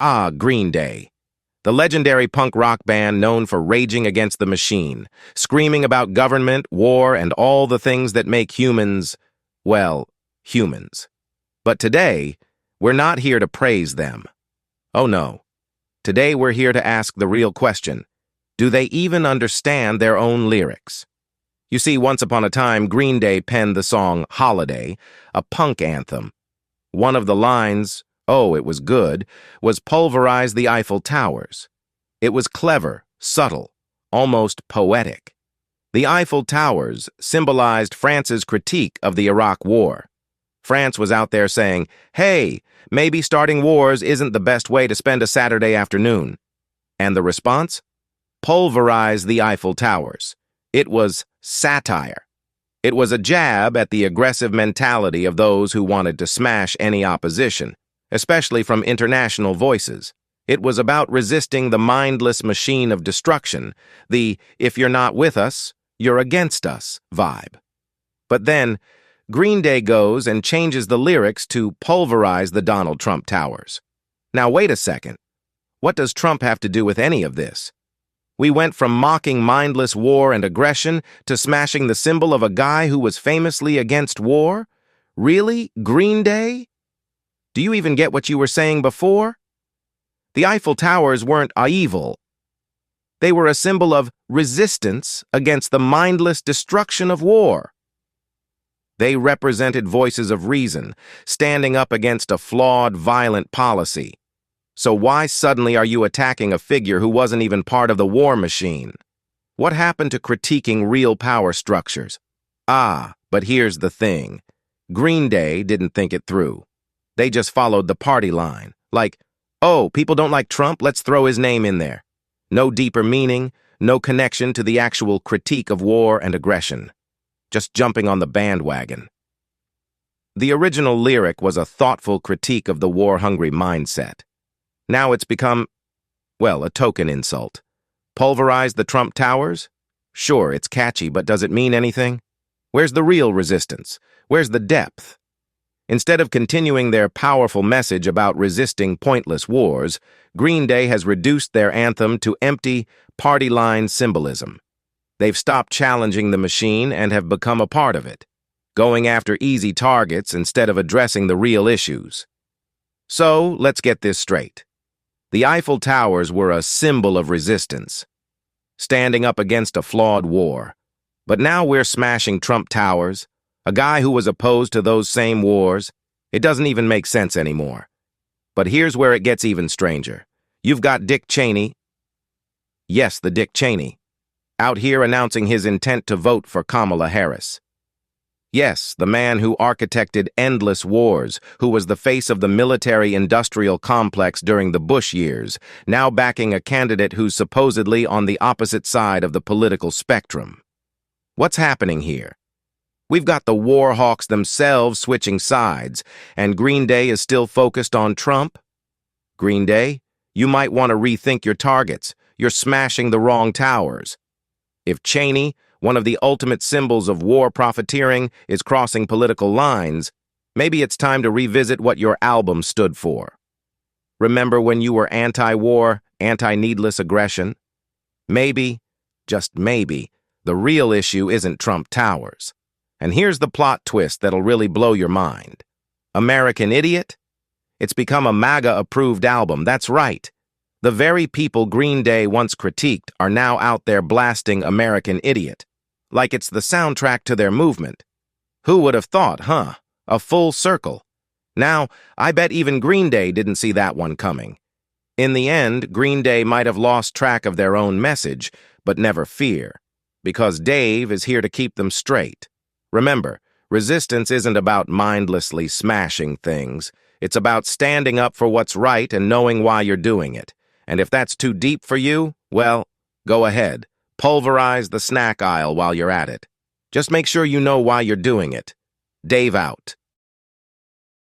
Ah, Green Day. The legendary punk rock band known for raging against the machine, screaming about government, war, and all the things that make humans, well, humans. But today, we're not here to praise them. Oh no. Today we're here to ask the real question. Do they even understand their own lyrics? You see, once upon a time, Green Day penned the song Holiday, a punk anthem. One of the lines, oh, it was good, was pulverize the Eiffel Towers. It was clever, subtle, almost poetic. The Eiffel Towers symbolized France's critique of the Iraq War. France was out there saying, hey, maybe starting wars isn't the best way to spend a Saturday afternoon. And the response? Pulverize the Eiffel Towers. It was satire. It was a jab at the aggressive mentality of those who wanted to smash any opposition, especially from international voices. It was about resisting the mindless machine of destruction, the if you're not with us, you're against us vibe. But then, Green Day goes and changes the lyrics to pulverize the Donald Trump Towers. Now wait a second. What does Trump have to do with any of this? We went from mocking mindless war and aggression to smashing the symbol of a guy who was famously against war? Really? Green Day? Do you even get what you were saying before? The Eiffel Towers weren't evil. They were a symbol of resistance against the mindless destruction of war. They represented voices of reason, standing up against a flawed, violent policy. So why suddenly are you attacking a figure who wasn't even part of the war machine? What happened to critiquing real power structures? Ah, but here's the thing. Green Day didn't think it through. They just followed the party line. Like, oh, people don't like Trump, let's throw his name in there. No deeper meaning, no connection to the actual critique of war and aggression. Just jumping on the bandwagon. The original lyric was a thoughtful critique of the war-hungry mindset. Now it's become, well, a token insult. Pulverize the Trump Towers? Sure, it's catchy, but does it mean anything? Where's the real resistance? Where's the depth? Instead of continuing their powerful message about resisting pointless wars, Green Day has reduced their anthem to empty, party-line symbolism. They've stopped challenging the machine and have become a part of it, going after easy targets instead of addressing the real issues. So, let's get this straight. The Eiffel Towers were a symbol of resistance, standing up against a flawed war. But now we're smashing Trump Towers, a guy who was opposed to those same wars. It doesn't even make sense anymore. But here's where it gets even stranger. You've got Dick Cheney, yes, the Dick Cheney, out here announcing his intent to vote for Kamala Harris. Yes, the man who architected endless wars, who was the face of the military-industrial complex during the Bush years, now backing a candidate who's supposedly on the opposite side of the political spectrum. What's happening here? We've got the war hawks themselves switching sides, and Green Day is still focused on Trump? Green Day, you might want to rethink your targets. You're smashing the wrong towers. If Cheney, one of the ultimate symbols of war profiteering, is crossing political lines, maybe it's time to revisit what your album stood for. Remember when you were anti-war, anti-needless aggression? Maybe, just maybe, the real issue isn't Trump Towers. And here's the plot twist that'll really blow your mind. American Idiot? It's become a MAGA-approved album, that's right. The very people Green Day once critiqued are now out there blasting American Idiot, like it's the soundtrack to their movement. Who would have thought, huh? A full circle. Now, I bet even Green Day didn't see that one coming. In the end, Green Day might have lost track of their own message, but never fear, because Dave is here to keep them straight. Remember, resistance isn't about mindlessly smashing things. It's about standing up for what's right and knowing why you're doing it. And if that's too deep for you, well, go ahead. Pulverize the snack aisle while you're at it. Just make sure you know why you're doing it. Dave out.